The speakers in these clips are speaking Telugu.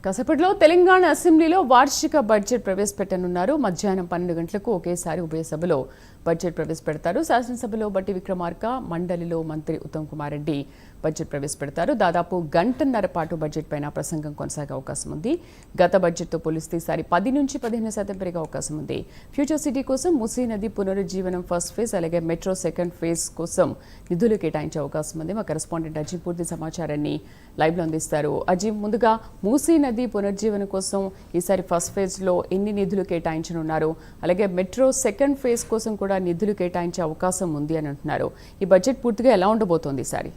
కాసేపట్లో తెలంగాణ అసెంబ్లీలో వార్షిక బడ్జెట్ ప్రవేశపెట్టనున్నారు. మధ్యాహ్నం 12 గంటలకు ఒకేసారి ఉభయ సభలో బడ్జెట్ ప్రవేశపెడతారు. శాసనసభలో బట్టి విక్రమార్క, మండలిలో మంత్రి ఉత్తమ్ కుమార్ రెడ్డి బడ్జెట్ ప్రవేశపెడతారు. దాదాపు గంటన్నర పాటు బడ్జెట్ పైన ప్రసంగం కొనసాగే అవకాశం ఉంది. గత బడ్జెట్తో పోలిస్తే ఈసారి 10 నుంచి 15% పెరిగే అవకాశం ఉంది. ఫ్యూచర్ సిటీ కోసం మూసీ నది పునరుజ్జీవనం ఫస్ట్ ఫేజ్, అలాగే మెట్రో సెకండ్ ఫేజ్ కోసం నిధులు కేటాయించే అవకాశం ఉంది. మా కరెస్పాండెంట్ అజీం పూర్తి సమాచారాన్ని లైవ్ లో అందిస్తారు. అజీం, ముందుగా మూసీ నది పునరుజ్జీవనం కోసం ఈసారి ఫస్ట్ ఫేజ్ లో ఎన్ని నిధులు కేటాయించనున్నారు, అలాగే మెట్రో సెకండ్ ఫేజ్ కోసం కూడా నిధులు కేటాయించే అవకాశం ఉంది అని అంటున్నారు. ఈ బడ్జెట్ పూర్తిగా ఎలా ఉండబోతోంది ఈసారి?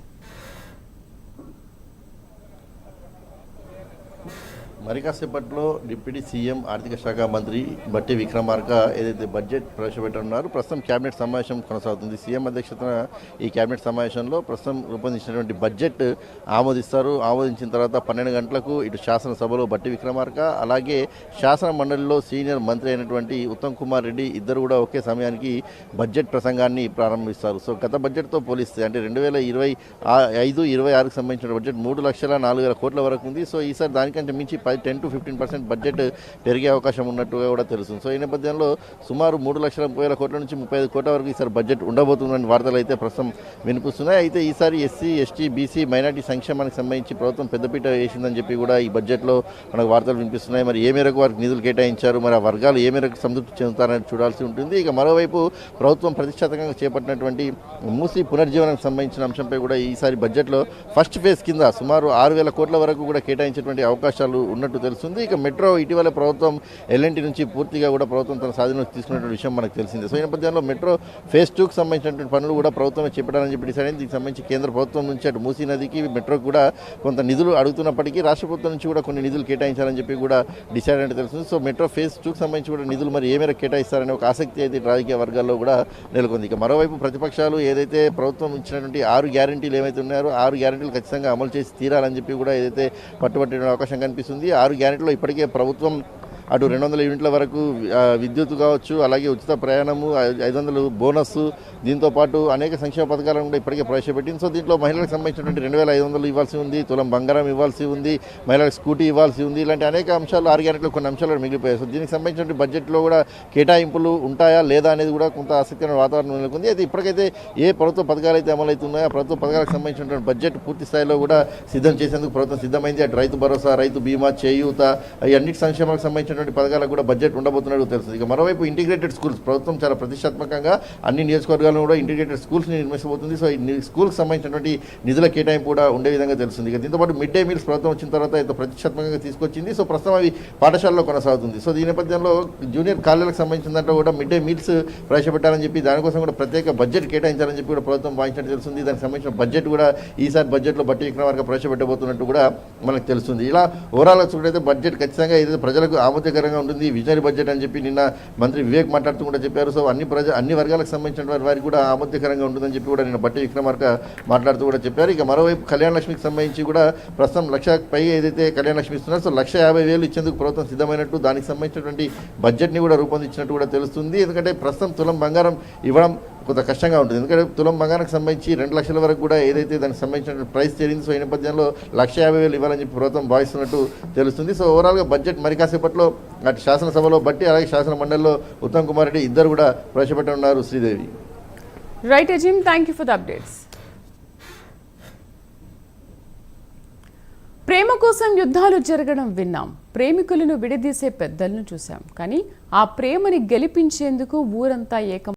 మరి కాసేపట్లో డిప్యూటీ సీఎం ఆర్థిక శాఖ మంత్రి బట్టి విక్రమార్క ఏదైతే బడ్జెట్ ప్రవేశపెట్టనున్నారు, ప్రస్తుతం కేబినెట్ సమావేశం కొనసాగుతుంది. సీఎం అధ్యక్షతన ఈ కేబినెట్ సమావేశంలో ప్రస్తుతం రూపొందించినటువంటి బడ్జెట్ ఆమోదిస్తారు. ఆమోదించిన తర్వాత 12 గంటలకు ఇటు శాసనసభలో బట్టి విక్రమార్క, అలాగే శాసన మండలిలో సీనియర్ మంత్రి అయినటువంటి ఉత్తమ్ కుమార్ రెడ్డి ఇద్దరు కూడా ఒకే సమయానికి బడ్జెట్ ప్రసంగాన్ని ప్రారంభిస్తారు. సో గత బడ్జెట్తో పోలిస్తే అంటే 2025-26కు సంబంధించిన బడ్జెట్ 3,04,000 కోట్ల వరకు ఉంది. సో ఈసారి దానికంటే మించి 10 to 15% బడ్జెట్ పెరిగే అవకాశం ఉన్నట్టుగా కూడా తెలుస్తుంది. సో ఈ నేపథ్యంలో సుమారు 3,30,000 కోట్ల నుంచి 35 కోట్ల వరకు ఈసారి బడ్జెట్ ఉండబోతుందని వార్తలు అయితే ప్రస్తుతం వినిపిస్తున్నాయి. అయితే ఈసారి ఎస్సీ, ఎస్టీ, బీసీ, మైనార్టీ సంక్షేమానికి సంబంధించి ప్రభుత్వం పెద్దపీట వేసిందని చెప్పి కూడా ఈ బడ్జెట్లో మనకు వార్తలు వినిపిస్తున్నాయి. మరి ఏ మేరకు వారికి నిధులు కేటాయించారు, మరి ఆ వర్గాలు ఏ మేరకు సంతృప్తి చెందుతారని చూడాల్సి ఉంటుంది. ఇక మరోవైపు ప్రభుత్వం ప్రతిష్టాత్మకంగా చేపట్టినటువంటి మూసీ పునర్జీవనానికి సంబంధించిన అంశంపై కూడా ఈసారి బడ్జెట్లో ఫస్ట్ ఫేజ్ కింద సుమారు 6,000 కోట్ల వరకు కూడా కేటాయించేటువంటి అవకాశాలు ఉన్నట్టు తెలుస్తుంది. ఇక మెట్రో ఇటీవల ప్రభుత్వం ఎల్ఎన్టీ నుంచి పూర్తిగా కూడా ప్రభుత్వం తన స్వాధీనంలోకి తీసుకున్నటువంటి విషయం మనకు తెలిసిందే. సో ఈ నేపథ్యంలో మెట్రో ఫేజ్ 2కు సంబంధించినటువంటి పనులు కూడా ప్రభుత్వమే చేపట్టాలని చెప్పి డిసైడ్ అయింది. దీనికి సంబంధించి కేంద్ర ప్రభుత్వం నుంచి అటు మూసీ నదికి మెట్రోకి కూడా కొంత నిధులు అడుగుతున్నప్పటికీ రాష్ట్ర ప్రభుత్వం నుంచి కూడా కొన్ని నిధులు కేటాయించాలని చెప్పి కూడా డిసైడ్ అంటే తెలుస్తుంది. సో మెట్రో ఫేజ్ 2కు సంబంధించి కూడా నిధులు మరి ఏ మేరకు కేటాయిస్తారనే ఒక ఆసక్తి అయితే రాజకీయ వర్గాల్లో కూడా నెలకొంది. ఇక మరోవైపు ప్రతిపక్షాలు ఏదైతే ప్రభుత్వం ఇచ్చినటువంటి 6 గ్యారెంటీలు ఏవైతే ఉన్నాయో 6 గ్యారెంటీలు ఖచ్చితంగా అమలు చేసి తీరాలని చెప్పి కూడా ఏదైతే పట్టుబట్టే అవకాశం కనిపిస్తుంది. 6 గ్యారెంటీలో ఇప్పటికే ప్రభుత్వం అటు 200 యూనిట్ల వరకు విద్యుత్ కావచ్చు, అలాగే ఉచిత ప్రయాణము, 500 బోనస్, దీంతోపాటు అనేక సంక్షేమ పథకాలను కూడా ఇప్పటికే ప్రవేశపెట్టింది. సో దీంట్లో మహిళలకు సంబంధించినటువంటి 2,500 ఇవ్వాల్సి ఉంది, తులం బంగారం ఇవ్వాల్సి ఉంది, మహిళలకు స్కూటీ ఇవ్వాల్సి ఉంది. ఇలాంటి అనేక అంశాలు 6 గ్యారెంటీలో కొన్ని అంశాలు మిగిలిపోయాయి. సో దీనికి సంబంధించిన బడ్జెట్లో కూడా కేటాయింపులు ఉంటాయా లేదా అనేది కూడా కొంత ఆసక్తికరమైన వాతావరణం నెలకొంది. అయితే ఇప్పటికైతే ఏ ప్రభుత్వ పథకాలు అయితే అమలవుతున్నాయో ఆ ప్రభుత్వ పథకాలకు సంబంధించినటువంటి బడ్జెట్ పూర్తి స్థాయిలో కూడా సిద్ధం చేసేందుకు ప్రభుత్వం సిద్ధమైంది. అటు రైతు భరోసా, రైతు బీమా, చేయూత, ఈ అన్నిటి సంక్షేమాలకు సంబంధించిన పథకాలకు కూడా బడ్జెట్ ఉండబోతున్నట్టు తెలుస్తుంది. ఇక మరోవైపు ఇంటిగ్రేటెడ్ స్కూల్స్ ప్రభుత్వం చాలా ప్రతిష్టాత్మకంగా అన్ని నియోజకవర్గాలను కూడా ఇంటిగ్రేటెడ్ స్కూల్స్ని నిర్మించబోతుంది. సో ఈ స్కూల్కి సంబంధించినటువంటి నిధుల కేటాయింపు కూడా ఉండే విధంగా తెలుస్తుంది. ఇక దీంతోపాటు మిడ్ డే మీల్స్ ప్రభుత్వం వచ్చిన తర్వాత ఎంతో ప్రతిష్టాత్మకంగా తీసుకొచ్చింది. సో ప్రస్తుతం అవి పాఠశాలలో కొనసాగుతుంది. సో ఈ నేపథ్యంలో జూనియర్ కాలేజీలకు సంబంధించిన దాంట్లో కూడా మిడ్ డే మీల్స్ ప్రవేశపెట్టాలని చెప్పి దానికోసం కూడా ప్రత్యేక బడ్జెట్ కేటాయించాలని చెప్పి కూడా ప్రభుత్వం భావించినట్టు తెలుస్తుంది. దానికి సంబంధించిన బడ్జెట్ కూడా ఈసారి బడ్జెట్లో బట్టి విక్రమార్క ప్రవేశపెట్టబోతున్నట్టు కూడా మనకు తెలుస్తుంది. ఇలా ఓవరాల్గా చూడైతే బడ్జెట్ ఖచ్చితంగా ఏదైతే ప్రజలకు ఆమోదకరంగా ఉంటుంది, విజనరీ బడ్జెట్ అని చెప్పి నిన్న మంత్రి వివేక్ మాట్లాడుతూ కూడా చెప్పారు. సో అన్ని వర్గాలకు సంబంధించిన వారికి కూడా ఆమోదకరంగా ఉంటుందని చెప్పి కూడా నిన్న బట్టి విక్రమార్క మాట్లాడుతూ కూడా చెప్పారు. ఇక మరోవైపు కళ్యాణ లక్ష్మికి సంబంధించి కూడా ప్రస్తుతం 1,00,000 పైగా ఏదైతే కళ్యాణ లక్ష్మి ఇస్తున్నారు, సో 1,50,000 ఇచ్చేందుకు ప్రభుత్వం సిద్ధమైనట్టు, దానికి సంబంధించినటువంటి బడ్జెట్ని కూడా రూపొందించినట్టు కూడా తెలుస్తుంది. ఎందుకంటే ప్రస్తుతం తులం బంగారం ఇవ్వడం కొంత కష్టంగా ఉంటుంది. ఎందుకంటే తులం బంగారానికి సంబంధించి 2 లక్షల వరకు కూడా ఏదైతే దానికి సంబంధించిన ప్రైస్ చేరింది. సో ఈ నేపథ్యంలో 1,50,000 ఇవ్వాలని చెప్పి ప్రభుత్వం భావిస్తున్నట్టు తెలుస్తుంది. సో ఓవరాల్గా బడ్జెట్ మరి కాసేపట్లో అటు శాసనసభలో బట్టి, అలాగే శాసన మండలిలో ఉత్తమ్ కుమార్ రెడ్డి ఇద్దరు కూడా ప్రవేశపెట్టనున్నారు. Sridevi. Right Azeem, thank you for the updates. ప్రేమ కోసం యుద్ధాలు జరగడం విన్నాం, ప్రేమికులను విడదీసే పెద్దలను చూశాం, కానీ ఆ ప్రేమని గెలిపించేందుకు ఊరంతా ఏకం